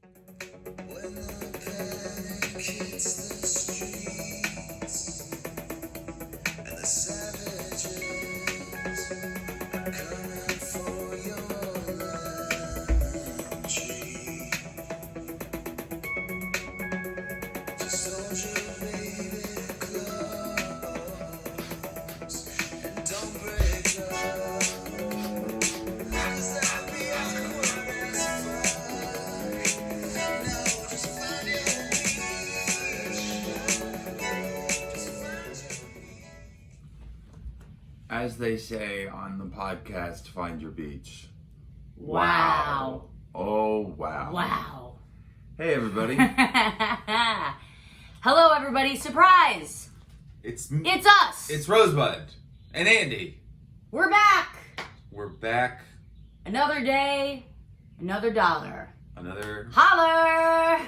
When the panic hits the streets and the savages are coming for your lemon tree, just hold your baby close and don't break up. 'Cause that'd be awkward as fuck. No, just find your beach. Just find your beach. As they say on the podcast, find your beach. Wow. Oh, wow. Wow. Hey, everybody. Hello, everybody. Surprise! It's us! It's Rosebud and Andy. We're back! We're back. Another day, another dollar. Another Holler!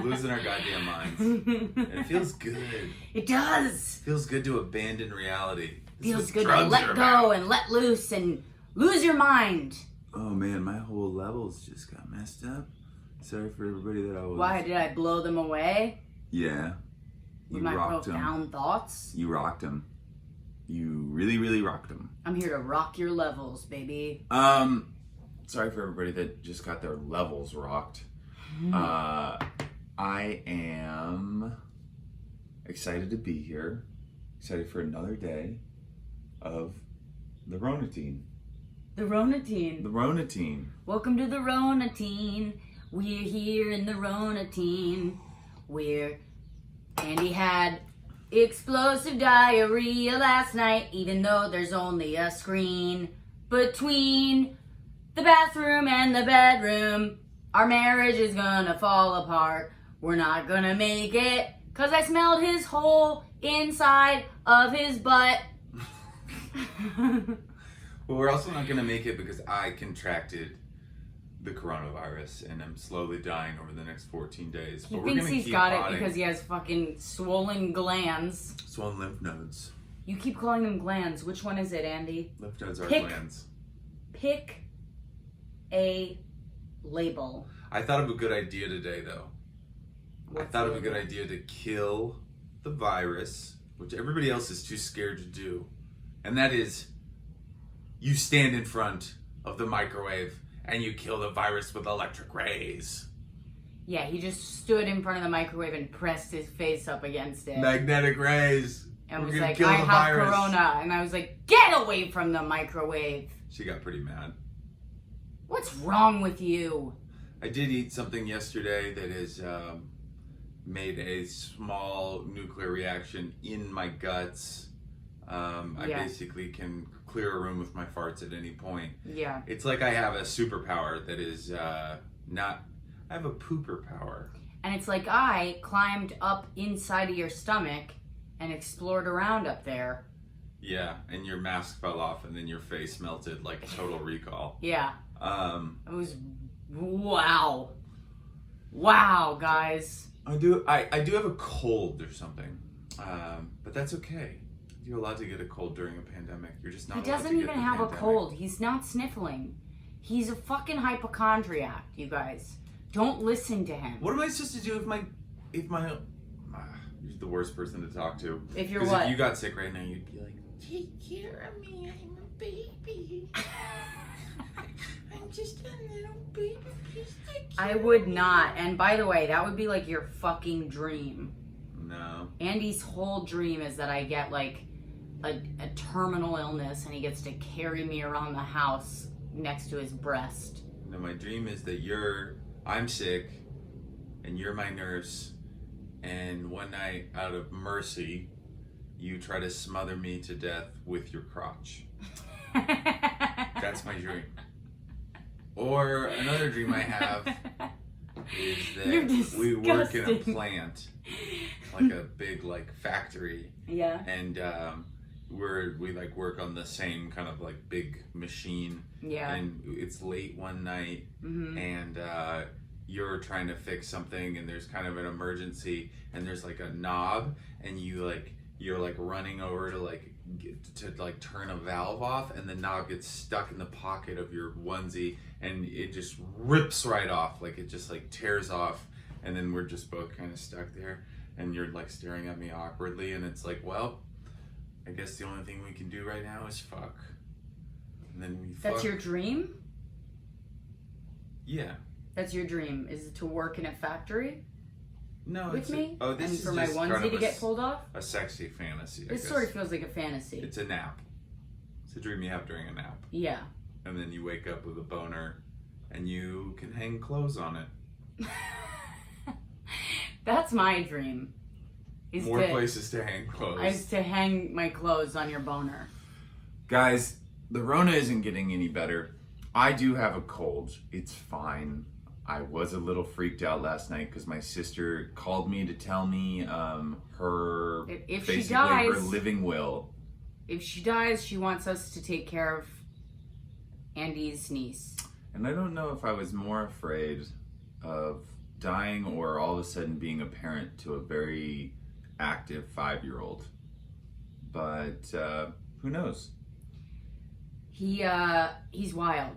losing our goddamn minds. It feels good. It does. Feels good to abandon reality. This is Feels what good to drugs let are go about. and let loose and lose your mind. Oh man, my whole levels just got messed up. Sorry for everybody that I was. Why did I blow them away? Yeah. With You my rocked them. profound thoughts? You rocked them. You really, really rocked them. I'm here to rock your levels, baby. Sorry for everybody that just got their levels rocked. Hmm. I am excited to be here. Excited for another day of the Ronatine. The Ronatine. The Ronatine. Welcome to the Ronatine. We're here in the Ronatine. Where Andy had explosive diarrhea last night, even though there's only a screen between the bathroom and the bedroom. Our marriage is gonna fall apart. We're not gonna make it, 'cause I smelled his whole inside of his butt. Well, we're also not going to make it because I contracted the coronavirus and I'm slowly dying over the next 14 days. He But we're thinks going to he's keep got potting. it because he has fucking swollen glands. Swollen lymph nodes. You keep calling them glands. Which one is it, Andy? Lymph nodes are Pick. glands. Pick a label. I thought of a good idea today, though. I thought of a good idea to kill the virus, which everybody else is too scared to do. And that is, you stand in front of the microwave and you kill the virus with electric rays. Yeah, he just stood in front of the microwave and pressed his face up against it. Magnetic rays. And We're was gonna like, kill I the have virus. corona. And I was like, get away from the microwave. She got pretty mad. What's wrong with you? I did eat something yesterday that has made a small nuclear reaction in my guts. I Yeah. basically can clear a room with my farts at any point. Yeah. It's like I have a superpower that is not. I have a pooper power. And it's like I climbed up inside of your stomach and explored around up there. Yeah, and your mask fell off, and then your face melted like Total Recall. Yeah. It was wow. Wow, guys. I do have a cold or something, but that's okay. You're allowed to get a cold during a pandemic. You're just not. He allowed doesn't to get even the have a pandemic. cold. He's not sniffling. He's a fucking hypochondriac, you guys. Don't listen to him. What am I supposed to do if my you're the worst person to talk to. If you're 'Cause what? If you got sick right now, you'd be like, take care of me. I'm a baby. I'm just a little baby. Please take care I would not. And by the way, that would be like your fucking dream. No. Andy's whole dream is that I get like a terminal illness and he gets to carry me around the house next to his breast. No, my dream is that I'm sick and you're my nurse, and one night out of mercy you try to smother me to death with your crotch. That's my dream. Or another dream I have is You're that we work in a disgusting. plant, like a big like factory, Yeah. and we like work on the same kind of like big machine. Yeah. And it's late one night, Mm-hmm. and you're trying to fix something, and there's kind of an emergency, and there's like a knob, and you're like running over to like to like turn a valve off, and the knob gets stuck in the pocket of your onesie, and it just rips right off. Like it just like tears off, and then we're just both kind of stuck there, and you're like staring at me awkwardly, and it's like, well, I guess the only thing we can do right now is fuck. And then we fuck. That's your dream? Yeah. That's your dream, is to work in a factory No, with me? Oh, this and is for my just onesie kind of to get pulled off? a sexy fantasy. I This guess. sort of feels like a fantasy. It's a nap. It's a dream you have during a nap, Yeah. and then you wake up with a boner, and you can hang clothes on it. That's my dream. Is More to, places to hang clothes. Is to hang my clothes on your boner. Guys, the Rona isn't getting any better. I do have a cold. It's fine. I was a little freaked out last night because my sister called me to tell me her If she basically dies, her living will. If she dies, she wants us to take care of Andy's niece. And I don't know if I was more afraid of dying or all of a sudden being a parent to a very active 5-year-old. But who knows? He's wild.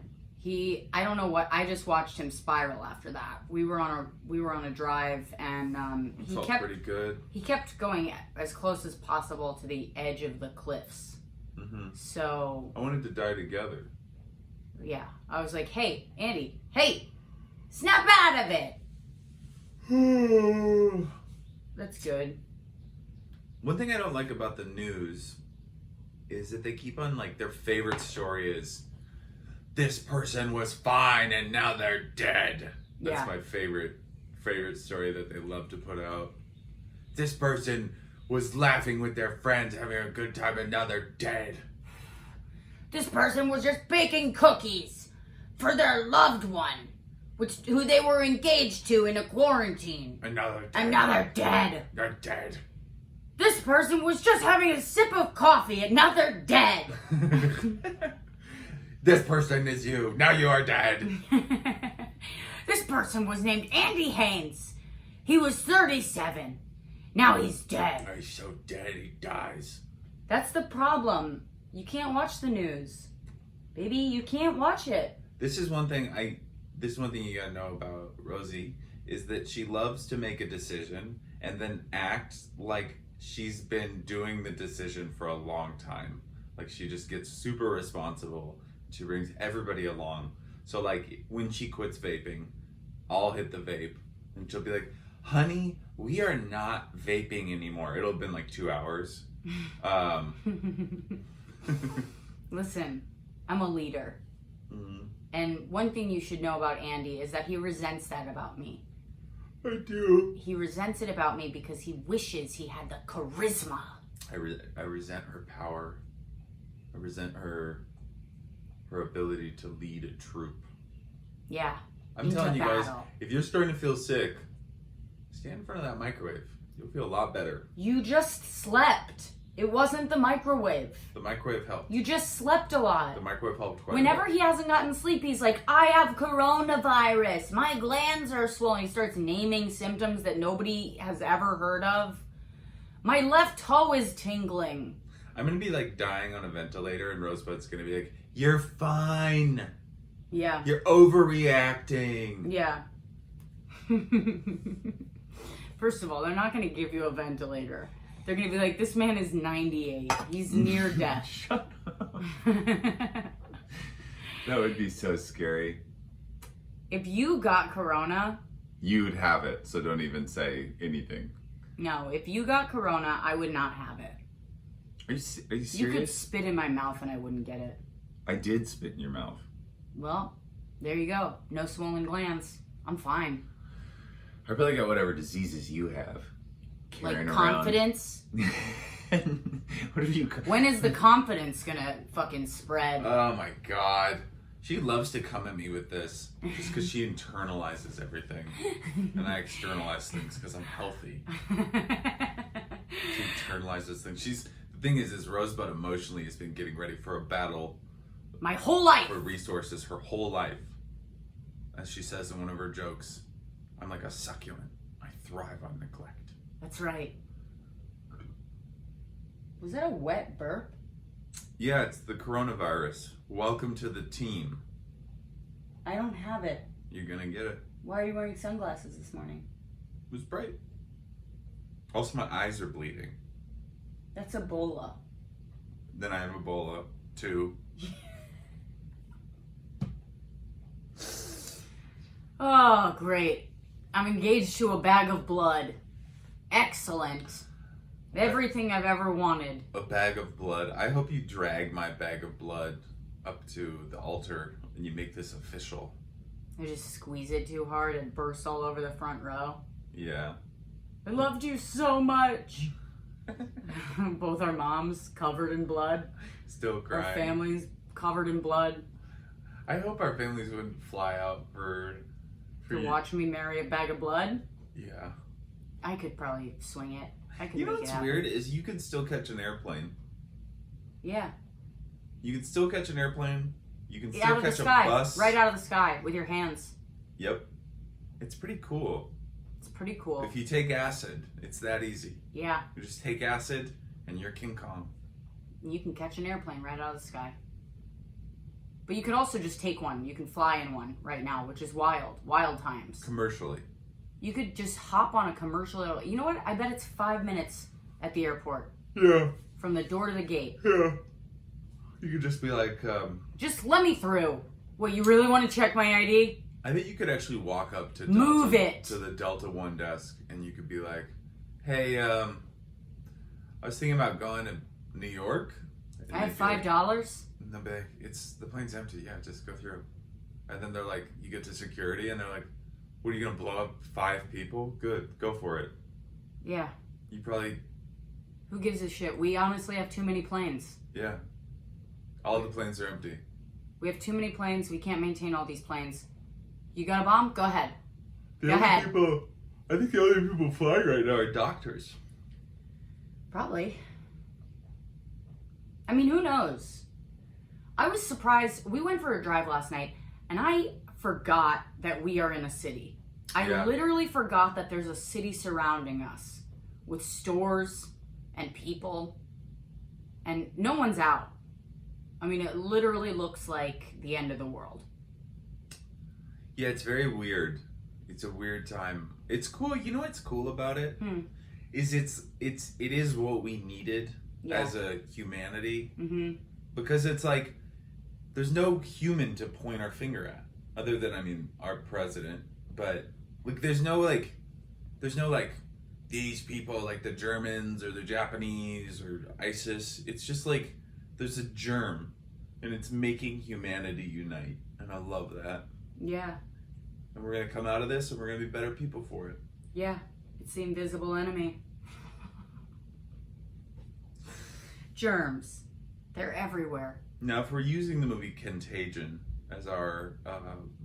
I don't know what, I just watched him spiral after that. We were on a drive, and It he felt kept pretty good. he kept going as close as possible to the edge of the cliffs. Mm-hmm. So I wanted to die together. yeah, I was like, hey, Andy, hey, snap out of it. That's good. One thing I don't like about the news is that they keep on like their favorite story is this person was fine and now they're dead. That's Yeah. my favorite story that they love to put out. This person was laughing with their friends, having a good time, and now they're dead. This person was just baking cookies for their loved one, who they were engaged to in a quarantine. And now they're dead. And now they're dead. They're dead. This person was just having a sip of coffee and now they're dead. This person is you. Now you are dead. This person was named Andy Haynes. He was 37. Now he's dead. He's so dead he dies. That's the problem. You can't watch the news. Baby, you can't watch it. This is one thing you gotta know about Rosie, is that she loves to make a decision and then act like she's been doing the decision for a long time. Like she just gets super responsible. She brings everybody along. So like when she quits vaping, I'll hit the vape and she'll be like, honey, we are not vaping anymore. It'll have been like 2 hours. Listen, I'm a leader. Mhm. And one thing you should know about Andy is that he resents that about me. I do. He resents it about me because he wishes he had the charisma. I resent her power. I resent her ability to lead a troop. Yeah. I'm into telling you guys, battle. if you're starting to feel sick, stand in front of that microwave. You'll feel a lot better. You just slept. It wasn't the microwave. The microwave helped. You just slept a lot. The microwave helped quite Whenever a bit. he hasn't gotten sleep, he's like, I have coronavirus. My glands are swollen. He starts naming symptoms that nobody has ever heard of. My left toe is tingling. I'm gonna be like dying on a ventilator, and Rosebud's gonna be like, "You're fine. Yeah. You're overreacting." Yeah. First of all, they're not going to give you a ventilator. They're going to be like, this man is 98. He's near death. Shut up. That would be so scary. If you got corona, You'd have it, so don't even say anything. no, if you got corona, I would not have it. Are you You could serious? spit in my mouth and I wouldn't get it. I did spit in your mouth. Well, there you go. No swollen glands. I'm fine. I probably got whatever diseases you have. Like Carrying confidence. around. What have you? When is the confidence gonna fucking spread? Oh my god. She loves to come at me with this just because she internalizes everything. And I externalize things because I'm healthy. She internalizes things. The thing is Rosebud emotionally has been getting ready for a battle My whole life. for resources her whole life. As she says in one of her jokes, I'm like a succulent. I thrive on neglect. That's right. Was that a wet burp? Yeah, it's the coronavirus. Welcome to the team. I don't have it. You're gonna get it. Why are you wearing sunglasses this morning? It was bright. Also, my eyes are bleeding. That's Ebola. Then I have Ebola, too. Oh, great. I'm engaged to a bag of blood. Excellent. Everything I've ever wanted. A bag of blood. I hope you drag my bag of blood up to the altar and you make this official. I just squeeze it too hard and burst all over the front row. Yeah. I loved you so much. Both our moms covered in blood. Still crying. Our families covered in blood. I hope our families wouldn't fly out for To you. watch me marry a bag of blood. Yeah. I could probably swing it. I could You know make what's it happen. weird is you can still catch an airplane. Yeah. You can still catch an airplane. You can Out still of the catch a sky. bus. Right out of the sky with your hands. Yep. It's pretty cool. It's pretty cool. If you take acid, it's that easy. Yeah. You just take acid and you're King Kong. You can catch an airplane right out of the sky. But you could also just take one. You can fly in one right now, which is wild. Wild times. Commercially. You could just hop on a commercial. You know what? I bet it's 5 minutes at the airport. Yeah. From the door to the gate. Yeah. You could just be like, Just let me through. What, you really want to check my ID? I bet you could actually walk up to Move it. to the Delta One desk and you could be like, hey, I was thinking about going to New York. And I have they'd be like, $5. and they'll be like, the plane's empty. Yeah, just go through. And then they're like, you get to security and they're like, what are you going to blow up 5 people? Good, go for it. Yeah. You probably, Who gives a shit? We honestly have too many planes. yeah. All the planes are empty. We have too many planes. We can't maintain all these planes. You got a bomb? Go ahead. The Go only ahead. people, I think the only people flying right now are doctors. Probably. I mean, who knows? I was surprised. We went for a drive last night, and I forgot that we are in a city. I Yeah. literally forgot that there's a city surrounding us with stores and people, and no one's out. I mean, it literally looks like the end of the world. Yeah, it's very weird. It's a weird time. It's cool. You know what's cool about it? Is it is what we needed Yeah. as a humanity. Mm-hmm. Because it's like there's no human to point our finger at other than, I mean, our president. But like there's no like these people like the Germans or the Japanese or ISIS. It's just like there's a germ and it's making humanity unite. And I love that. Yeah. And we're going to come out of this and we're going to be better people for it. Yeah. It's the invisible enemy. Germs. They're everywhere. Now, if we're using the movie Contagion as our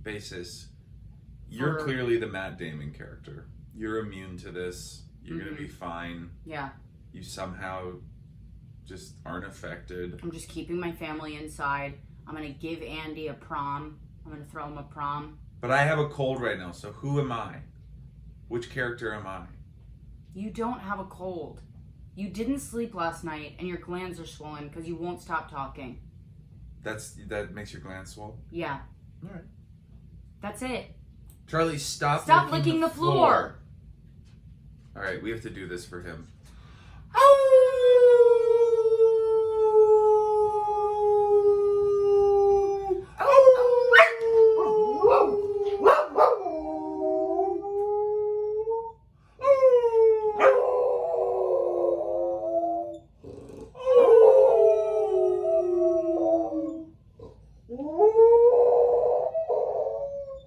basis, you're For- clearly the Matt Damon character. You're immune to this. You're going to be fine. Yeah. You somehow just aren't affected. I'm just keeping my family inside. I'm going to give Andy a prom. I'm going to throw him a prom. But I have a cold right now, so who am I? Which character am I? You don't have a cold. You didn't sleep last night and your glands are swollen because you won't stop talking. That makes your glands swell? Yeah. All right. That's it. Charlie, stop licking the floor. All right, we have to do this for him.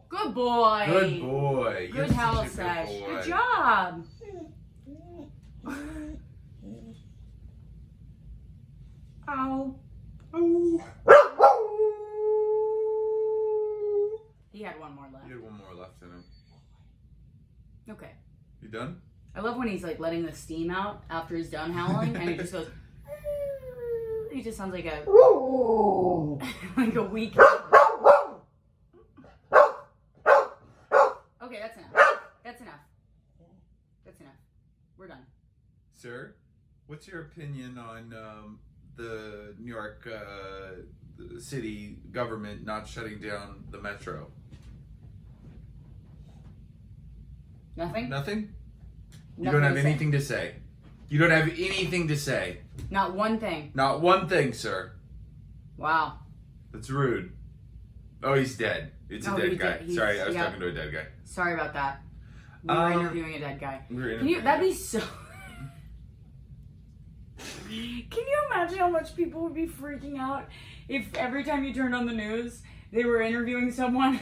Good boy. Good boy. Good You're such howl a good sesh. boy. Good job. Ow. He had one more left. You had one more left in him. Okay. You done? I love when he's like letting the steam out after he's done howling and he just goes. He just sounds like a like a weak. Okay, that's enough. That's enough. That's enough. We're done. Sir, What's your opinion on the New York city government not shutting down the metro? Nothing? Nothing? You Nothing don't have to say. anything to say. You don't have anything to say. Not one thing. Not one thing, sir. Wow. That's rude. Oh, he's dead. It's a dead he's guy. dead. He's- Sorry, I was yeah. talking to a dead guy. Sorry about that. We were interviewing a dead guy. We were Can interviewing you? That'd be so. Can you imagine how much people would be freaking out if every time you turned on the news they were interviewing someone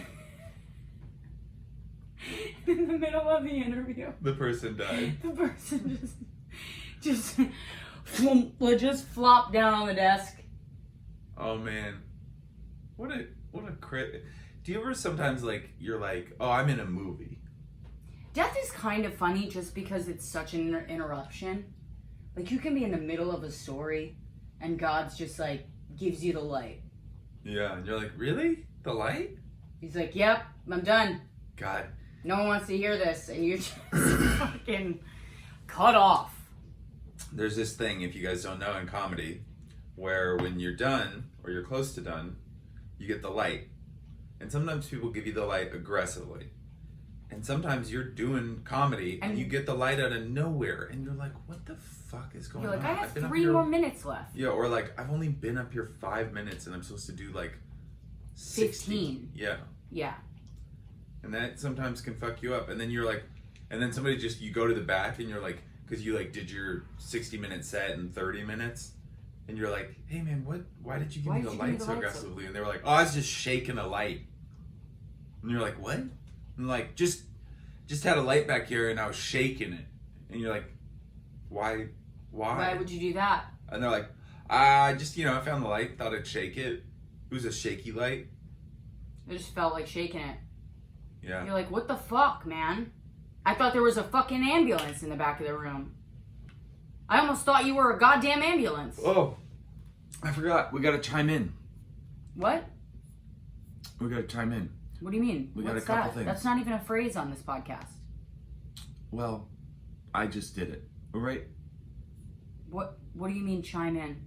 in the middle of the interview? The person died. The person just flopped down on the desk. Oh man, what a crit. Do you ever sometimes you're like, oh, I'm in a movie? Death is kind of funny just because it's such an interruption. Like, you can be in the middle of a story and God's just gives you the light. Yeah, and you're like, really? The light? He's like, yep, I'm done. God. No one wants to hear this, and you're just fucking cut off. There's this thing, if you guys don't know, in comedy, where when you're done or you're close to done, you get the light. And sometimes people give you the light aggressively. And sometimes you're doing comedy and you get the light out of nowhere and you're like, what the fuck is going You're like, on? I have I've been up 3 here- more minutes left. Yeah, or I've only been up here 5 minutes and I'm supposed to do 60. 15. Yeah. Yeah. And that sometimes can fuck you up. And then you're like, and then somebody you go to the back and you're like, because you did your 60-minute set in 30 minutes. And you're like, hey man, why did you give me the light so aggressively? And they were like, oh, I was just shaking a light. And you're like, what? And just had a light back here and I was shaking it. And you're like, why? Why would you do that? And they're like, I found the light, thought I'd shake it. It was a shaky light. It just felt like shaking it. Yeah. You're like, what the fuck, man? I thought there was a fucking ambulance in the back of the room. I almost thought you were a goddamn ambulance. Oh, I forgot. We gotta chime in. What? We gotta chime in. What do you mean? We got What's a couple that? things. That's not even a phrase on this podcast. Well, I just did it. All right. What do you mean chime in?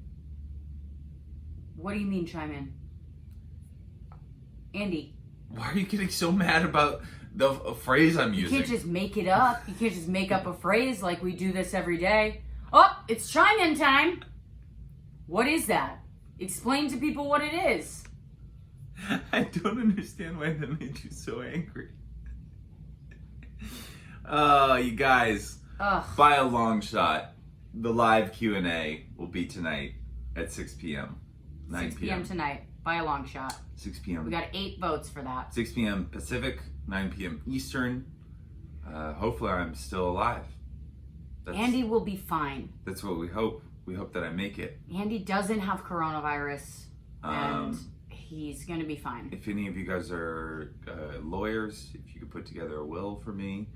What do you mean chime in? Andy, Why are you getting so mad about the phrase I'm you using? can't just make it up. You can't just make up a phrase like we do this every day. Oh, it's chime in time. What is that? Explain to people what it is. I don't understand why that made you so angry. Oh, you guys, Ugh. by a long shot, the live Q&A will be tonight at 6 p.m. 9 6 p.m. tonight, by a long shot. 6 p.m. We got 8 votes for that. 6 p.m. Pacific, 9 p.m. Eastern. Hopefully I'm still alive. Andy will be fine. That's what we hope. We hope that I make it. Andy doesn't have coronavirus, and Um, he's gonna be fine. If any of you guys are lawyers, if you could put together a will for me.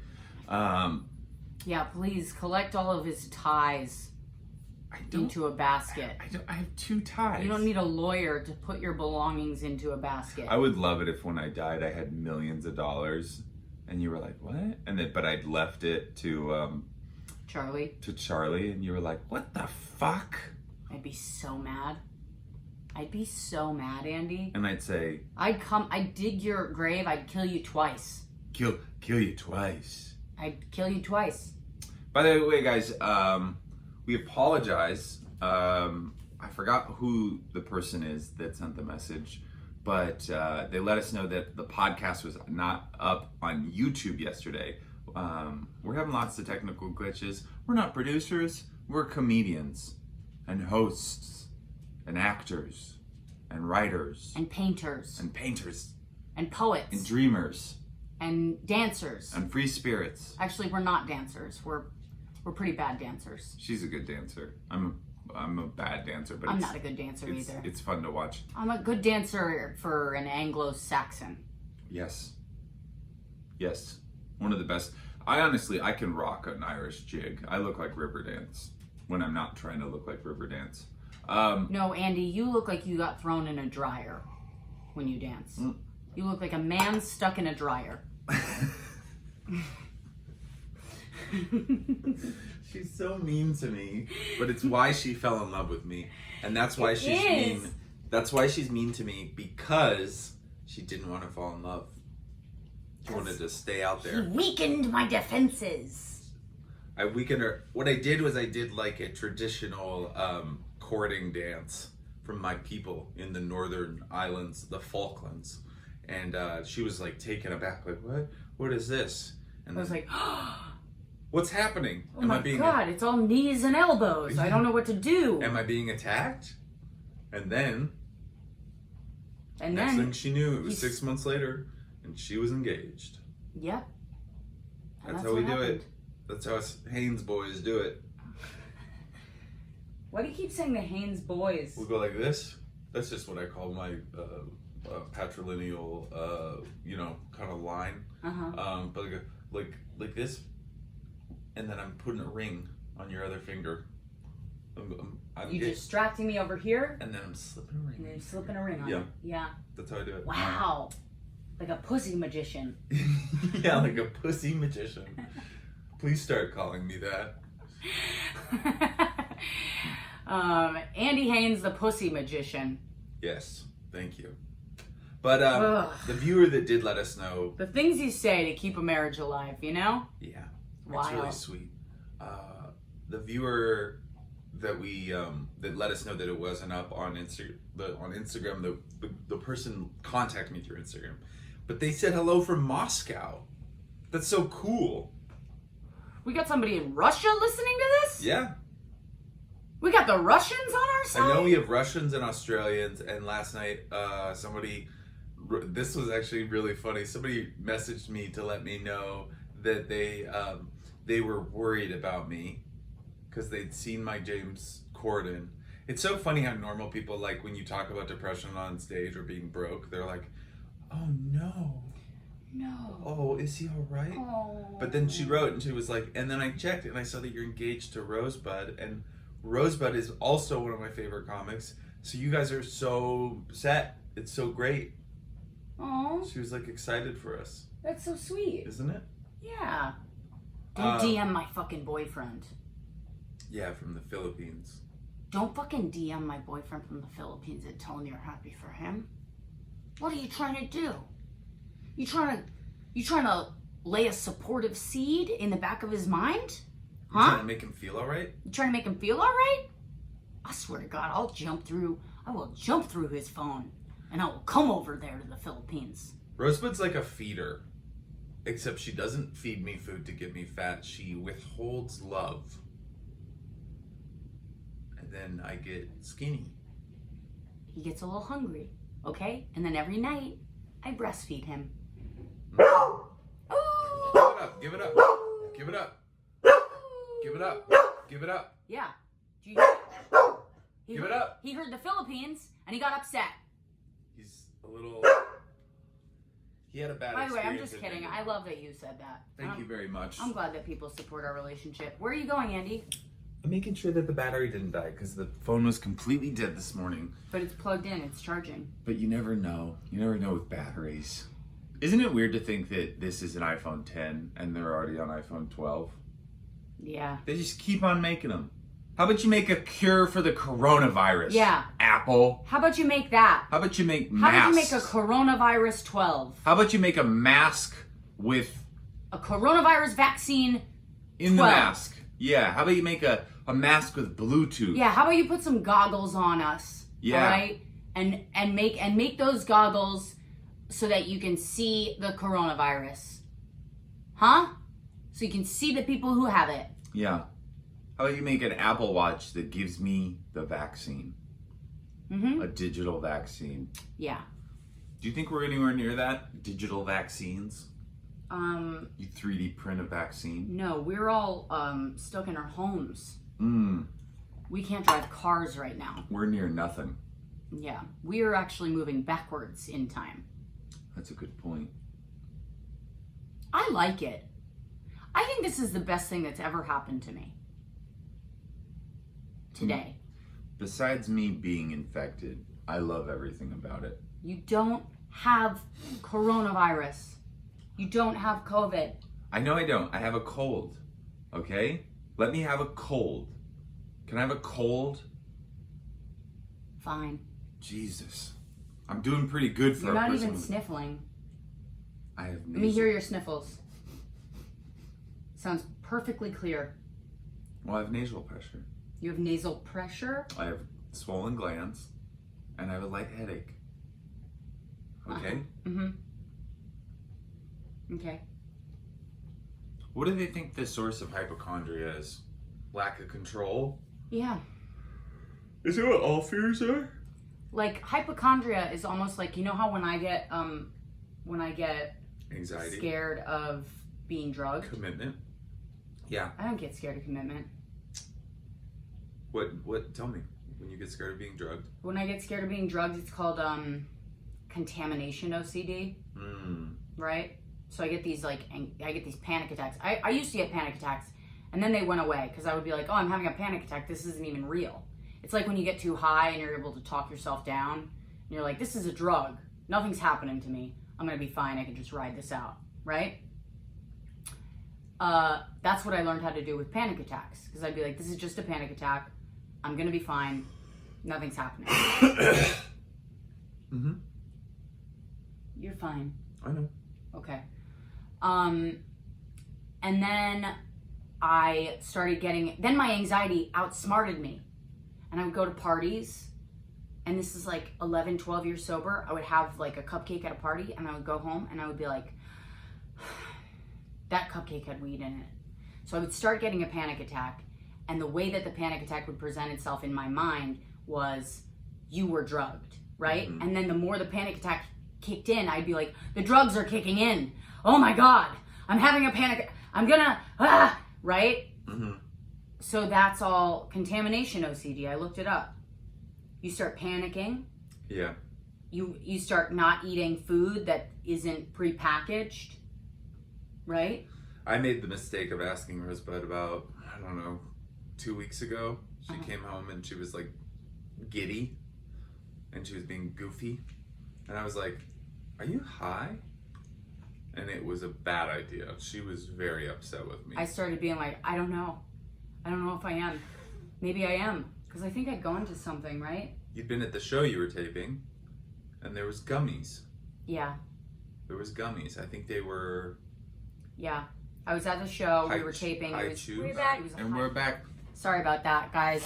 Yeah, please collect all of his ties I don't. into a basket. I have 2 ties. You don't need a lawyer to put your belongings into a basket. I would love it if when I died I had millions of dollars, and you were like, "What?" And then, but I'd left it to Charlie, and you were like, "What the fuck?" I'd be so mad. I'd be so mad, Andy. And I'd say, I'd dig your grave, I'd kill you twice. "Kill you twice." I'd kill you twice. By the way, guys, we apologize. I forgot who the person is that sent the message, but they let us know that the podcast was not up on YouTube yesterday. We're having lots of technical glitches. We're not producers. We're comedians and hosts and actors and writers And painters. and painters And poets. and dreamers And dancers. and free spirits. Actually, we're not dancers. We're pretty bad dancers. She's a good dancer. I'm a bad dancer, but I'm it's, not a good dancer it's, either. it's fun to watch. I'm a good dancer for an Anglo-Saxon. Yes. Yes. One of the best. I can rock an Irish jig. I look like Riverdance when I'm not trying to look like Riverdance. No, Andy, you look like you got thrown in a dryer when you dance. You look like a man stuck in a dryer. She's so mean to me, but it's why she fell in love with me, and that's why she's mean. That's why she's mean to me, because she didn't want to fall in love. She wanted to stay out He there. weakened my defenses. I weakened her. What I did was I did like a traditional courting dance from my people in the Northern Islands, the Falklands, and she was like taken aback, like, what is this? And I was like, what's happening? oh my God, it's all knees and elbows. I don't know what to do. Am I being attacked? And then, And next then, thing she knew, it was 6 months later, and she was engaged. yep. And That's how we what do happened. it. That's how us Haynes boys do it. Why do you keep saying the Haynes boys? We go like this. That's just what I call my patrilineal, kind of line. But like this, and then I'm putting a ring on your other finger. You distracting me over here, and then I'm slipping a ring. and then you're slipping a ring on Yeah. it. Yeah. That's how I do it. Wow. Like a pussy magician. Yeah, like a pussy magician. Please start calling me that. Andy Haynes, the pussy magician. Yes, thank you. But Ugh. the viewer that did let us know, The things you say to keep a marriage alive, you know? yeah, Wild. it's really sweet. The viewer that we that let us know that it wasn't up on Instagram, the person contacted me through Instagram, but they said hello from Moscow. That's so cool. We got somebody in Russia listening to this? Yeah, We got the Russians on our side? I know we have Russians and Australians, and last night this was actually really funny. Somebody messaged me to let me know that they were worried about me because they'd seen my James Corden. It's so funny how normal people, like when you talk about depression on stage or being broke, they're like, oh no. No. Oh, is he all right? Oh. But then she wrote and she was like, and then I checked and I saw that you're engaged to Rosebud, and Rosebud is also one of my favorite comics. So you guys are so set. It's so great. Oh, She was like excited for us, that's so sweet. isn't it? Yeah. Don't DM my fucking boyfriend. Yeah, from the Philippines. Don't fucking DM my boyfriend from the Philippines and tell him you're happy for him. What are you trying to do? You trying to lay a supportive seed in the back of his mind? You trying Huh? to make him feel all right? You trying to make him feel all right? I swear to God, I will jump through his phone and I will come over there to the Philippines. Rosebud's like a feeder, except she doesn't feed me food to get me fat. She withholds love. And then I get skinny. He gets a little hungry, okay? And then every night, I breastfeed him. Give it up. Give it up. Give it up. Give it up. Yeah. Do you hear it? Give it up. He heard the Philippines and he got upset. He's a little... He had a bad By the way, I'm experience just at kidding. Vegas. I love that you said that. Thank you very much. I'm glad that people support our relationship. Where are you going, Andy? I'm making sure that the battery didn't die because the phone was completely dead this morning. But it's plugged in. It's charging. But you never know. You never know with batteries. Isn't it weird to think that this is an iPhone 10 and they're already on iPhone 12? Yeah. They just keep on making them. How about you make a cure for the coronavirus? Yeah. Apple. How about you make that? How about you make How masks? about you make a coronavirus 12? How about you make a mask with... A coronavirus vaccine In 12. the mask. Yeah. How about you make a mask with Bluetooth? Yeah, how about you put some goggles on us? Yeah. All right? And make those goggles so that you can see the coronavirus. Huh? So you can see the people who have it. Yeah. How about you make an Apple Watch that gives me the vaccine? Mm-hmm. A digital vaccine. Yeah. Do you think we're anywhere near that? Digital vaccines? You 3D print a vaccine? No, we're all stuck in our homes. Mm. We can't drive cars right now. We're near nothing. Yeah. We are actually moving backwards in time. That's a good point. I like it. I think this is the best thing that's ever happened to me. Today. Besides me being infected, I love everything about it. You don't have coronavirus. You don't have COVID. I know I don't. I have a cold. Okay? Let me have a cold. Can I have a cold? Fine. Jesus. I'm doing pretty good for You're a not person even with- sniffling. I have Let me hear your sniffles. Sounds perfectly clear. Well, I have nasal pressure. You have nasal pressure? I have swollen glands, and I have a light headache. Okay? Mm-hmm. Okay. What do they think the source of hypochondria is? Lack of control? Yeah. Is it what all fears are? Like hypochondria is almost like, you know how when I get Anxiety? scared of being drugged? Commitment? Yeah. I don't get scared of commitment. What, tell me, when you get scared of being drugged? When I get scared of being drugged, it's called contamination OCD, right? So I get these panic attacks. I used to get panic attacks, and then they went away because I would be like, oh, I'm having a panic attack. This isn't even real. It's like when you get too high and you're able to talk yourself down, and you're like, this is a drug. Nothing's happening to me. I'm gonna be fine. I can just ride this out, right? That's what I learned how to do with panic attacks, because I'd be like, this is just a panic attack. I'm gonna be fine. Nothing's happening. Mm-hmm. You're fine. I know. Okay. And then I started then my anxiety outsmarted me. And I would go to parties, and this is like 11, 12 years sober. I would have like a cupcake at a party, and I would go home, and I would be like, that cupcake had weed in it. So I would start getting a panic attack, and the way that the panic attack would present itself in my mind was, you were drugged, right? Mm-hmm. And then the more the panic attack kicked in, I'd be like, the drugs are kicking in. Oh my God, I'm having a panic. I'm gonna, right? Mm-hmm. So that's all contamination OCD. I looked it up. You start panicking. Yeah. You start not eating food that isn't prepackaged, right? I made the mistake of asking Rosebud about, I don't know, 2 weeks ago. She came home and she was like giddy and she was being goofy. And I was like, are you high? And it was a bad idea. She was very upset with me. I started being like, I don't know. I don't know if I am. Maybe I am. Because I think I'd gone to something, right? You'd been at the show you were taping and there was gummies. Yeah. There was gummies. I think they were... Yeah. I was at the show. We High- were taping. high It was, chews. we're back. It was a And high- we're back. Sorry about that, guys.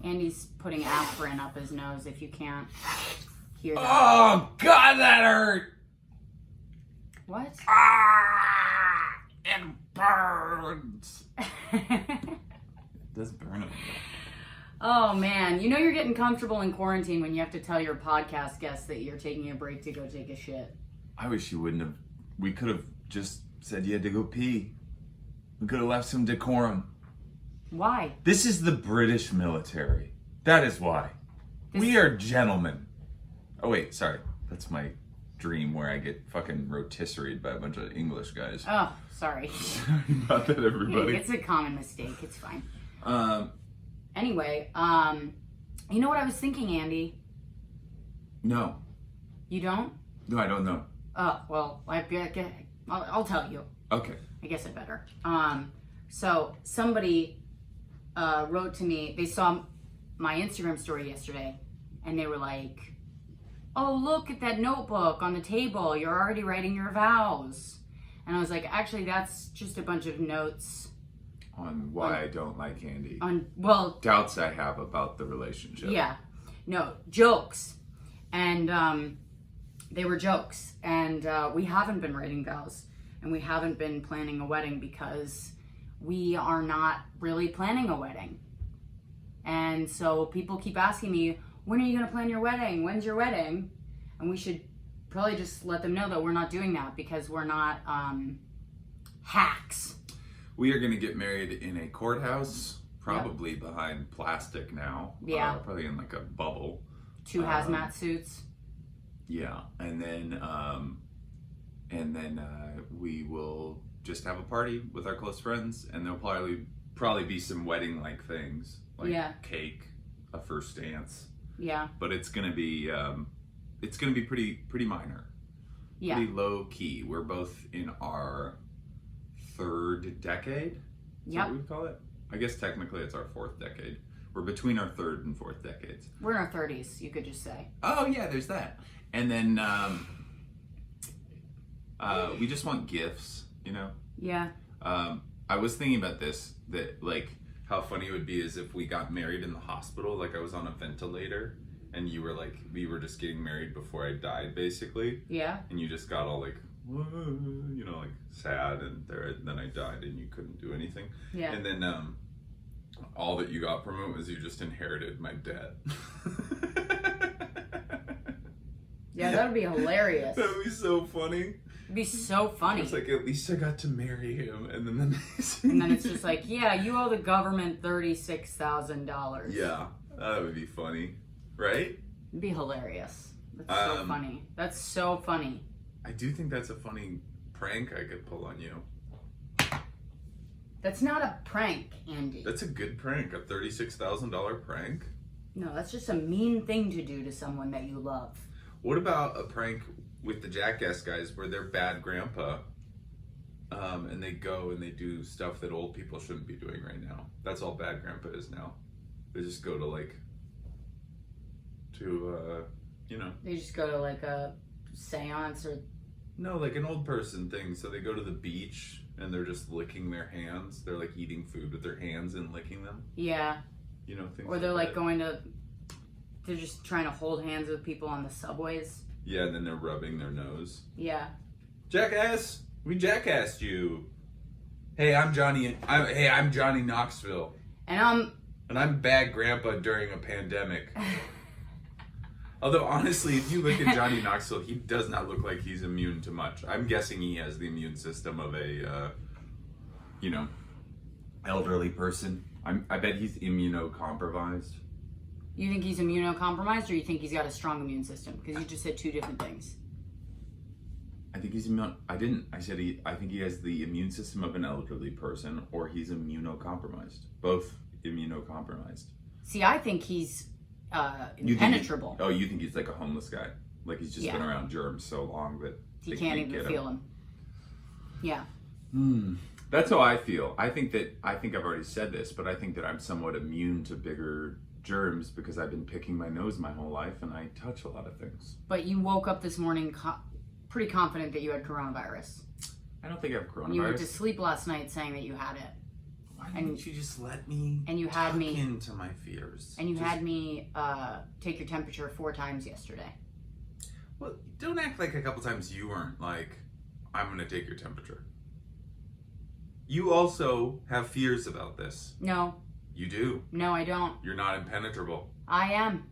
Andy's putting aspirin up his nose if you can't hear that. Oh, God, that hurt! What? Ah! It burns! It does burn a little. Oh man, you know you're getting comfortable in quarantine when you have to tell your podcast guests that you're taking a break to go take a shit. I wish you wouldn't have. We could have just said you had to go pee. We could have left some decorum. Why? This is the British military. That is why. We are gentlemen. Oh wait, sorry. That's my dream where I get fucking rotisseried by a bunch of English guys. Oh, sorry. Sorry about that, everybody. It's a common mistake. It's fine. Um, Anyway, you know what I was thinking, Andy? no. You don't? No, I don't know. Oh, well, I'll tell you. Okay. I guess I better. So somebody wrote to me. They saw my Instagram story yesterday, and they were like, "Oh, look at that notebook on the table. You're already writing your vows." And I was like, "Actually, that's just a bunch of notes On why I don't like Andy. on Doubts I have about the relationship. yeah, no jokes." And they were jokes, and we haven't been writing vows, and we haven't been planning a wedding because we are not really planning a wedding. And so people keep asking me, when are you going to plan your wedding? When's your wedding? And we should probably just let them know that we're not doing that because we're not hacks. We are going to get married in a courthouse, probably behind plastic now. Yeah. Probably in like a bubble. 2 hazmat suits. Yeah, and then we will just have a party with our close friends, and there'll probably be some wedding-like things, like Yeah. cake, a first dance. Yeah, But it's gonna be pretty minor, yeah. pretty low key. We're both in our third decade. Is that what we call it? I guess technically it's our fourth decade. We're between our third and fourth decades. We're in our 30s, you could just say. Oh yeah, there's that. And then we just want gifts, you know? Yeah. I was thinking about this, that like how funny it would be is if we got married in the hospital, like I was on a ventilator and you were like, we were just getting married before I died basically. Yeah. And you just got all like, you know, like sad, and then I died and you couldn't do anything. Yeah. And then all that you got from it was you just inherited my debt. Yeah, that would be hilarious. That would be so funny. It'd be so funny. It's like, at least I got to marry him, and then and then it's just like, yeah, you owe the government $36,000. yeah, that would be funny, right? It'd be hilarious. That's so funny. That's so funny. I do think that's a funny prank I could pull on you. That's not a prank, Andy. That's a good prank, a $36,000 prank. No, that's just a mean thing to do to someone that you love. What about a prank with the Jackass guys where they're bad grandpa, and they go and they do stuff that old people shouldn't be doing right now? That's all bad grandpa is now. They just go to you know. They just go to like a seance or... No, like an old person thing. So they go to the beach and they're just licking their hands. They're like eating food with their hands and licking them. Yeah. You know, things or they're like that. going to... They're just trying to hold hands with people on the subways. Yeah, and then they're rubbing their nose. Yeah. Jackass! We jackassed you. Hey, I'm Johnny Knoxville. And I'm bad grandpa during a pandemic. Although, honestly, if you look at Johnny Knoxville, he does not look like he's immune to much. I'm guessing he has the immune system of a, elderly person. I bet he's immunocompromised. You think he's immunocompromised, or you think he's got a strong immune system? Because you just said two different things. I think he's immune. I didn't. I said I think he has the immune system of an elderly person, or he's immunocompromised. Both immunocompromised. See, I think he's impenetrable. You think he's like a homeless guy? Like he's just been around germs so long that he can't even feel him. Yeah. That's how I feel. I think I've already said this, but I think that I'm somewhat immune to bigger germs because I've been picking my nose my whole life and I touch a lot of things. But you woke up this morning pretty confident that you had coronavirus. I don't think I have coronavirus. And you went to sleep last night saying that you had it. Why didn't you just let me into my fears? And you had me take your temperature 4 times yesterday. Well, don't act like a couple times you weren't like, I'm going to take your temperature. You also have fears about this. No. You do. No, I don't. You're not impenetrable. I am.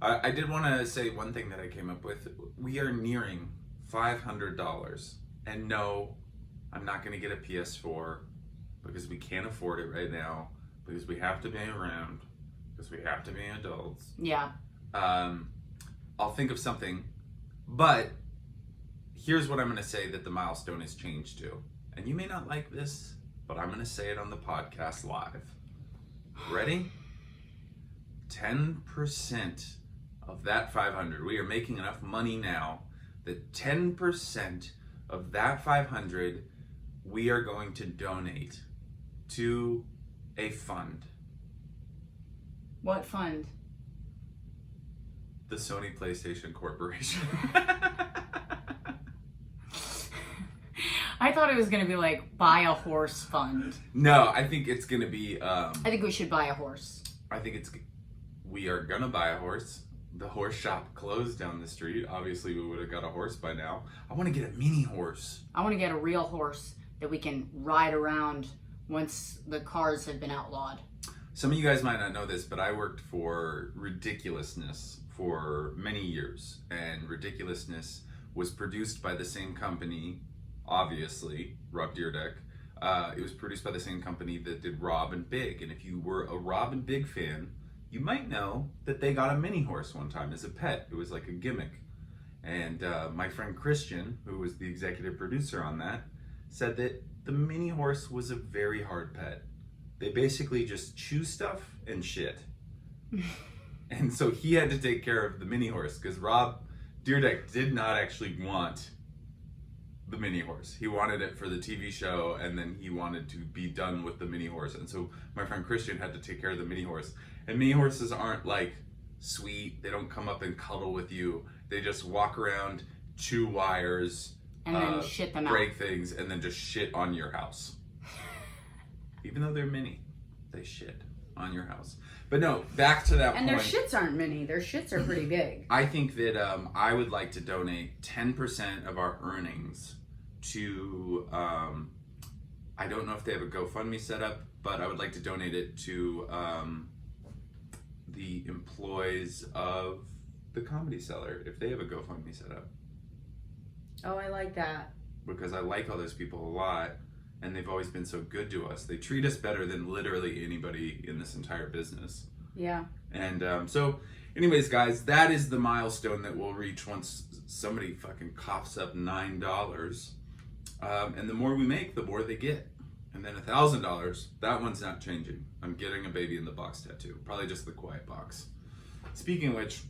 I did want to say one thing that I came up with. We are nearing $500. And no, I'm not going to get a PS4 because we can't afford it right now, because we have to be around, because we have to be adults. Yeah. I'll think of something, but here's what I'm going to say that the milestone has changed to. And you may not like this, but I'm going to say it on the podcast live. Ready? 10% of that 500. We are making enough money now that 10% of that 500 we are going to donate to a fund. What fund? The Sony PlayStation Corporation. I thought it was going to be like buy a horse fund. No, I think it's going to be... I think we should buy a horse. I think we are going to buy a horse. The horse shop closed down the street. Obviously, we would have got a horse by now. I want to get a mini horse. I want to get a real horse that we can ride around once the cars have been outlawed. Some of you guys might not know this, but I worked for Ridiculousness for many years. And Ridiculousness was produced by the same company, obviously, Rob Dyrdek. It was produced by the same company that did Rob and Big. And if you were a Rob and Big fan, you might know that they got a mini horse one time as a pet. It was like a gimmick. And my friend Christian, who was the executive producer on that, said that the mini horse was a very hard pet. They basically just chew stuff and shit. And so he had to take care of the mini horse because Rob Dyrdek did not actually want the mini horse. He wanted it for the TV show, and then he wanted to be done with the mini horse. And so my friend Christian had to take care of the mini horse. And mini horses aren't like sweet. They don't come up and cuddle with you. They just walk around, chew wires, And then shit them out. break things, and then just shit on your house. Even though they're mini, they shit on your house. But no, back to that And point. their shits aren't mini. Their shits are pretty big. I think that I would like to donate 10% of our earnings to, I don't know if they have a GoFundMe set up, but I would like to donate it to the employees of the Comedy Cellar, if they have a GoFundMe set up. Oh, I like that. Because I like all those people a lot, and they've always been so good to us. They treat us better than literally anybody in this entire business. Yeah. And so, anyways, guys, that is the milestone that we'll reach once somebody fucking coughs up $9. And the more we make, the more they get. And then $1,000, that one's not changing. I'm getting a baby in the box tattoo. Probably just the quiet box. Speaking of which,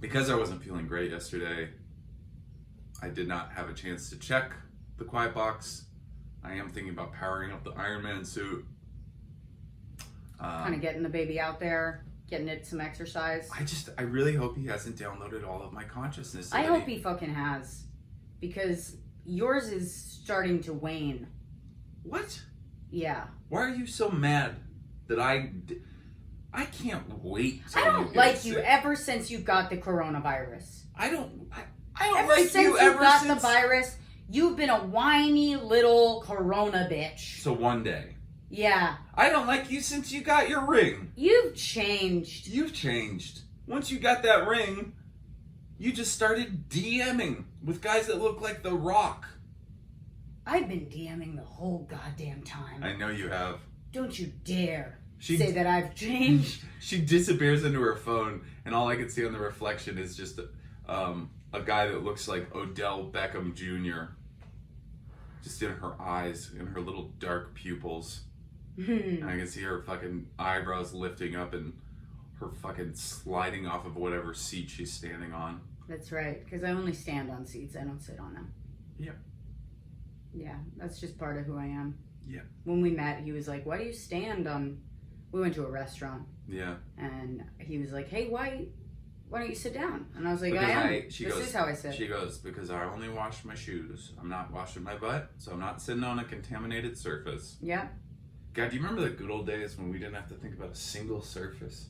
because I wasn't feeling great yesterday, I did not have a chance to check the quiet box. I am thinking about powering up the Iron Man suit. Kind of getting the baby out there, getting it some exercise. I really hope he hasn't downloaded all of my consciousness. I hope he fucking has. Because yours is starting to wane. What? Yeah. Why are you so mad that I can't wait till I don't you get like you sick. ever since you got the coronavirus. I don't Ever like since you you ever got since the virus, you've been a whiny little corona bitch. So one day. Yeah. I don't like you since you got your ring. You've changed. You've changed. Once you got that ring, you just started DMing with guys that look like The Rock. I've been DMing the whole goddamn time. I know you have. Don't you dare She- say that I've changed. She disappears into her phone, and all I can see on the reflection is just a guy that looks like Odell Beckham Jr. Just in her eyes, in her little dark pupils. And I can see her fucking eyebrows lifting up and her fucking sliding off of whatever seat she's standing on. That's right, because I only stand on seats. I don't sit on them. Yeah. Yeah, that's just part of who I am. Yeah. When we met, he was like, why do you stand on... We went to a restaurant, Yeah. and he was like, hey, why don't you sit down? And I was like, Because I am. this This is how I sit. She goes, because I only wash my shoes. I'm not washing my butt, so I'm not sitting on a contaminated surface. Yeah. God, do you remember the good old days when we didn't have to think about a single surface?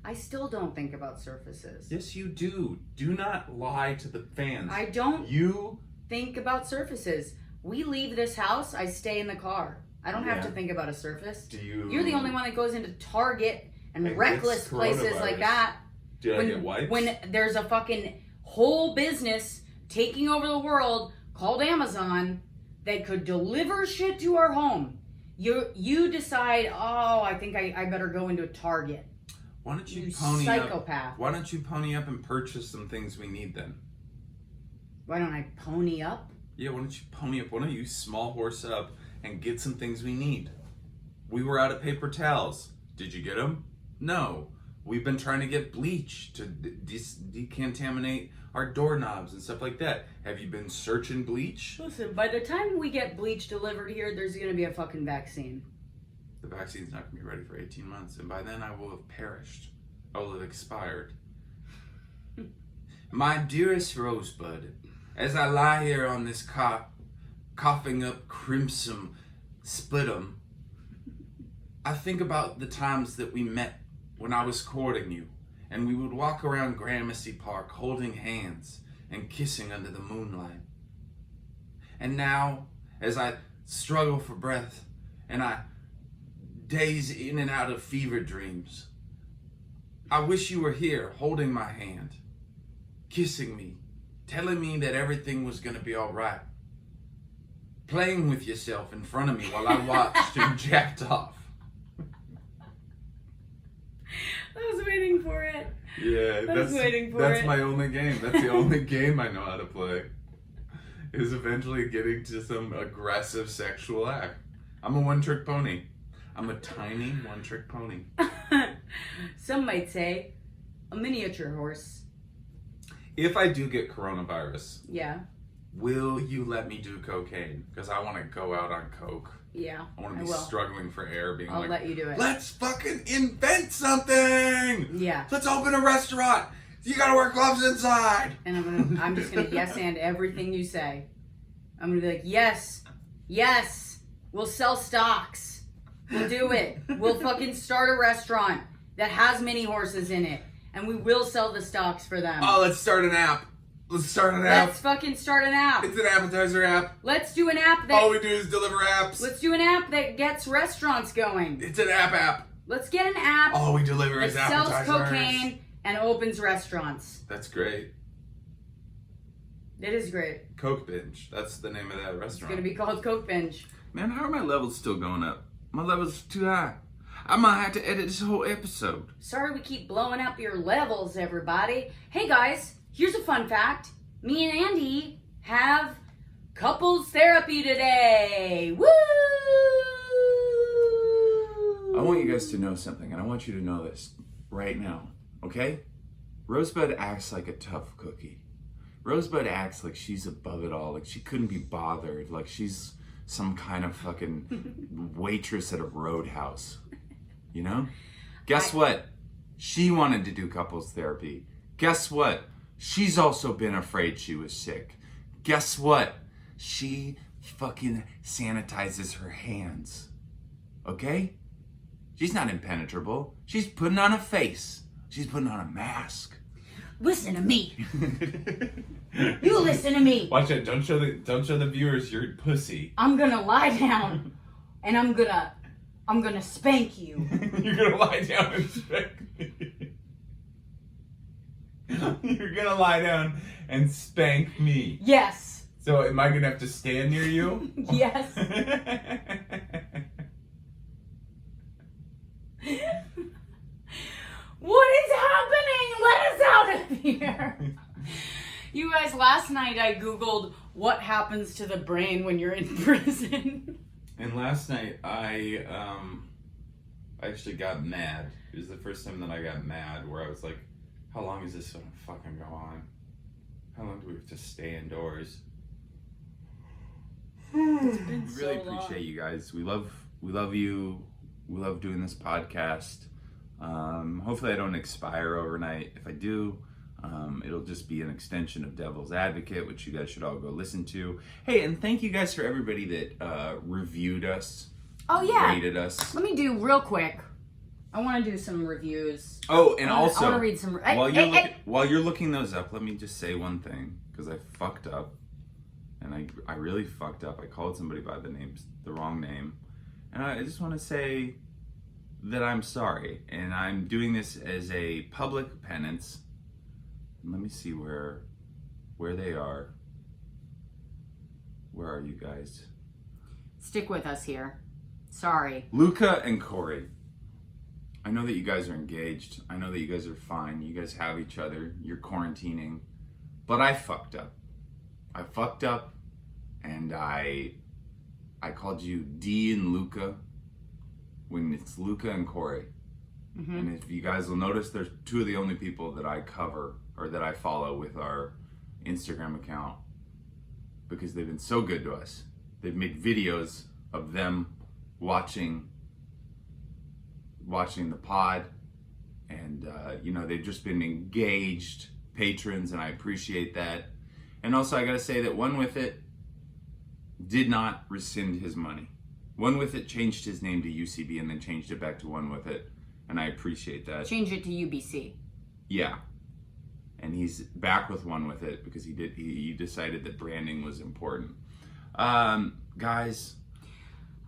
I still don't think about surfaces. Yes, you do. Do not lie to the fans. I don't You think about surfaces. We leave this house, I stay in the car. I don't have Yeah. to think about a surface. do you? You're the only one that goes into Target and Hey, reckless it's places like coronavirus. that. Did I get wipes? When there's a fucking whole business taking over the world called Amazon that could deliver shit to our home, you decide, oh, I think I better go into a Target. Why don't you You pony psychopath. up? Why don't you pony up and purchase some things we need then? Why don't I pony up? Yeah, why don't you pony up? Why don't you small horse up and get some things we need? We were out of paper towels. Did you get them? No. We've been trying to get bleach to decontaminate our doorknobs and stuff like that. Have you been searching bleach? Listen, by the time we get bleach delivered here, there's gonna be a fucking vaccine. The vaccine's not going to be ready for 18 months, and by then I will have perished. I will have expired. My dearest Rosebud, as I lie here on this cot, coughing up crimson sputum, I think about the times that we met when I was courting you, and we would walk around Gramercy Park holding hands and kissing under the moonlight. And now, as I struggle for breath, and I daze in and out of fever dreams, I wish you were here holding my hand, kissing me, telling me that everything was going to be all right, playing with yourself in front of me while I watched and jacked off. I was waiting for it. Yeah, I was waiting for that's it. my only game. That's the only game I know how to play. Is eventually getting to some aggressive sexual act. I'm a one-trick pony. I'm a tiny one-trick pony. Some might say a miniature horse. If I do get coronavirus, Yeah. will you let me do cocaine? Because I want to go out on coke. Yeah, I want to be will. struggling for air, being I'll like, let you do it. let's fucking invent something. Yeah. Let's open a restaurant. You gotta wear gloves inside. And I'm just gonna yes and everything you say. I'm gonna be like, yes, we'll sell stocks. We'll do it. We'll fucking start a restaurant that has mini horses in it, and we will sell the stocks for them. Oh, let's start an app. Let's fucking start an app. It's an appetizer app. Let's do an app that. All we do is deliver apps. Let's do an app that gets restaurants going. It's an app. Let's get an app All we deliver that is sells appetizers. cocaine and opens restaurants. That's great. It is great. Coke Binge. That's the name of that It's restaurant. gonna be called Coke Binge. Man, how are my levels still going up? My levels are too high. I might have to edit this whole episode. Sorry we keep blowing up your levels, everybody. Hey guys, here's a fun fact. Me and Andy have couples therapy today. Woo! I want you guys to know something, and I want you to know this right now, okay? Rosebud acts like a tough cookie. Rosebud acts like she's above it all, like she couldn't be bothered, like she's some kind of fucking waitress at a roadhouse. You know? Guess what? She wanted to do couples therapy. Guess what? She's also been afraid she was sick. Guess what? She fucking sanitizes her hands. Okay? She's not impenetrable. She's putting on a face. She's putting on a mask. Listen to me. You listen to me. Watch it. Don't show the viewers your pussy. I'm gonna lie down and I'm gonna spank you. You're gonna lie down and spank me. You're gonna lie down and spank me. Yes. So am I gonna have to stand near you? Yes. What is happening? Let us out of here. You guys, last night I Googled what happens to the brain when you're in prison. And last night I actually got mad. It was the first time that I got mad, where I was like, how long is this gonna fucking go on? How long do we have to stay indoors? It's been We so really long. appreciate you guys. We love you. We love doing this podcast. Hopefully I don't expire overnight. If I do, it'll just be an extension of Devil's Advocate, which you guys should all go listen to. Hey, and thank you guys for everybody that reviewed us. Oh yeah. Rated us. Let me do real quick. I want to do some reviews. Oh, and I wanna also, read some. while you're looking those up, let me just say one thing, because I fucked up, and I really fucked up. I called somebody by the wrong name, and I just want to say that I'm sorry, and I'm doing this as a public penance. Let me see where they are. Where are you guys? Stick with us here. Sorry. Luca and Corey. I know that you guys are engaged. I know that you guys are fine. You guys have each other. You're quarantining. But I fucked up. I fucked up, and I called you D and Luca when it's Luca and Corey. Mm-hmm. And if you guys will notice, there's two of the only people that I cover or that I follow with our Instagram account, because they've been so good to us. They've made videos of them watching the pod, and they've just been engaged patrons, and I appreciate that. And also I gotta say that One With It did not rescind his money. One With It changed his name to UCB and then changed it back to One With It, and I appreciate that. Change it to UBC. Yeah. And he's back with One With It because he decided that branding was important. Guys.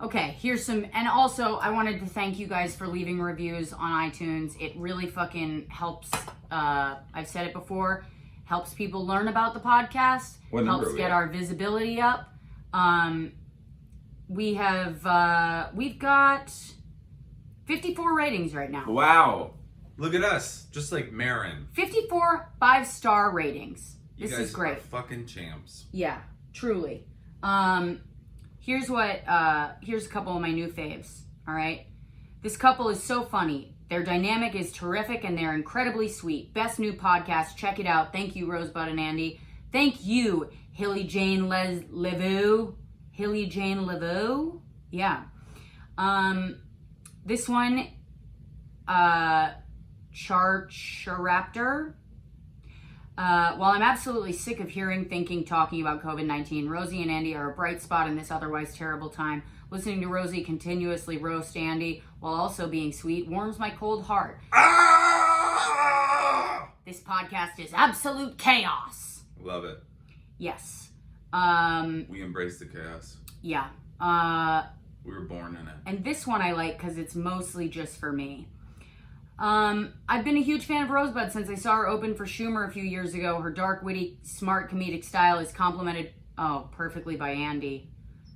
Okay, here's some, and also I wanted to thank you guys for leaving reviews on iTunes. It really fucking helps. I've said it before, helps people learn about the podcast. What number helps are we get at? our visibility up. We've got 54 ratings right now. Wow. Look at us, just like Marin. 54 5-star ratings. You This guys is great. are fucking champs. Yeah, truly. Here's a couple of my new faves, all right? This couple is so funny. Their dynamic is terrific, and they're incredibly sweet. Best new podcast. Check it out. Thank you, Rosebud and Andy. Thank you, Hilly Jane Levu. Hilly Jane Levu? Yeah. This one, Charaptor. While I'm absolutely sick of hearing, thinking, talking about COVID-19, Rosie and Andy are a bright spot in this otherwise terrible time. Listening to Rosie continuously roast Andy while also being sweet warms my cold heart. Ah! This podcast is absolute chaos. Love it. Yes. We embrace the chaos. Yeah. We were born in it. And this one I like because it's mostly just for me. I've been a huge fan of Rosebud since I saw her open for Schumer a few years ago. Her dark, witty, smart, comedic style is complemented perfectly by Andy.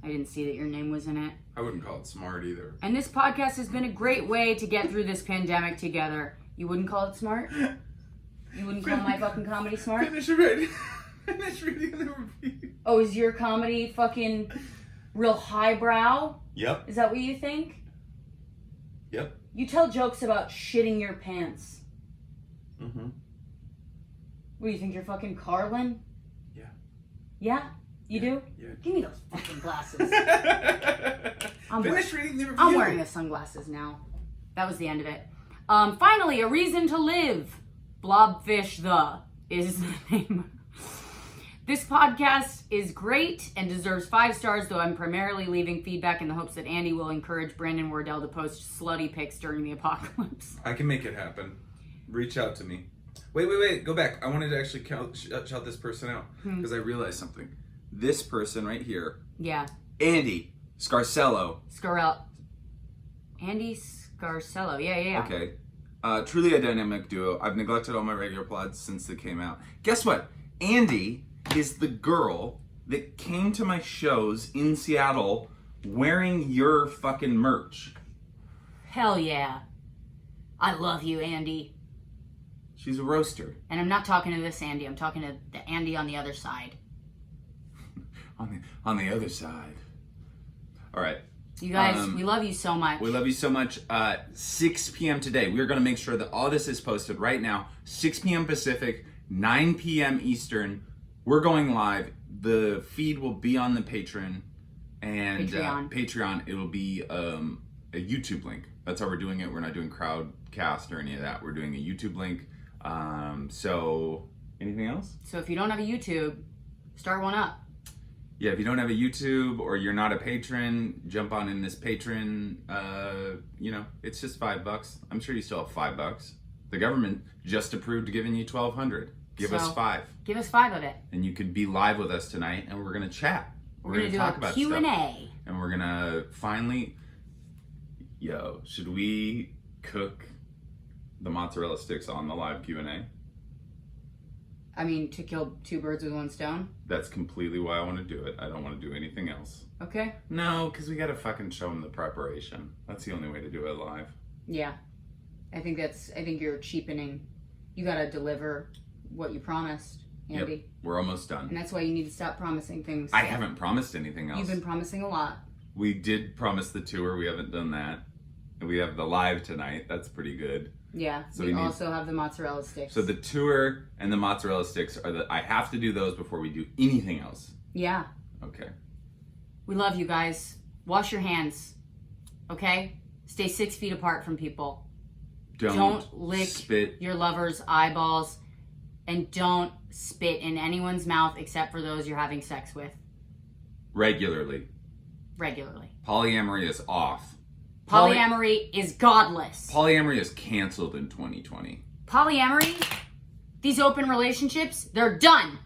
I didn't see that your name was in it. I wouldn't call it smart either. And this podcast has been a great way to get through this pandemic together. You wouldn't call it smart? You wouldn't call my fucking comedy smart? Finish reading the review. Oh, is your comedy fucking real highbrow? Yep. Is that what you think? Yep. You tell jokes about shitting your pants. Mm-hmm. What do you think, you're fucking Carlin? Yeah. Yeah? You do? Yeah. Give me those fucking glasses. Finish reading the review. I'm wearing the sunglasses now. That was the end of it. Finally, A Reason to Live. Blobfish the is the name. This podcast is great and deserves 5 stars, though I'm primarily leaving feedback in the hopes that Andy will encourage Brandon Wardell to post slutty pics during the apocalypse. I can make it happen. Reach out to me. Wait. Go back. I wanted to actually shout this person out because I realized something. This person right here, Yeah. Andy Scarcello. Andy Scarcello. Yeah. Okay. Truly a dynamic duo. I've neglected all my regular plots since they came out. Guess what? Andy is the girl that came to my shows in Seattle wearing your fucking merch. Hell yeah. I love you, Andy. She's a roaster. And I'm not talking to this Andy. I'm talking to the Andy on the other side. on the other side. All right. You guys, we love you so much. We love you so much. 6 p.m. today. We're going to make sure that all this is posted right now. 6 p.m. Pacific, 9 p.m. Eastern. We're going live. The feed will be on the Patreon. And Patreon, it will be a YouTube link. That's how we're doing it. We're not doing Crowdcast or any of that. We're doing a YouTube link. So, anything else? So if you don't have a YouTube, start one up. Yeah, if you don't have a YouTube or you're not a patron, jump on in this patron. It's just $5. I'm sure you still have $5. The government just approved giving you $1,200. Give us 5. Give us 5 of it. And you could be live with us tonight, and we're gonna chat. We're gonna do talk a about Q&A. stuff. And we're gonna finally. Should we cook the mozzarella sticks on the live Q&A? I mean, to kill 2 birds with 1 stone? That's completely why I want to do it. I don't want to do anything else. Okay. No, because we got to fucking show them the preparation. That's the only way to do it live. Yeah. I think you're cheapening. You gotta deliver what you promised, Andy. Yep, we're almost done. And that's why you need to stop promising things. I haven't promised anything else. You've been promising a lot. We did promise the tour. We haven't done that. And we have the live tonight. That's pretty good. Yeah. So we also have the mozzarella sticks. So the tour and the mozzarella sticks I have to do those before we do anything else. Yeah. Okay. We love you guys. Wash your hands. Okay? Stay 6 feet apart from people. Don't lick spit your lover's eyeballs. And don't spit in anyone's mouth except for those you're having sex with. regularly. Polyamory is off. Polyamory is godless. Polyamory is canceled in 2020. Polyamory, these open relationships, they're done.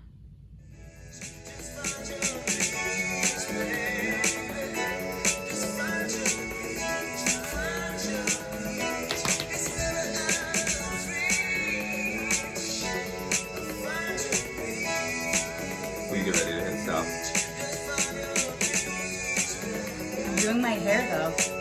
Will you get ready to hit stop? I'm doing my hair though.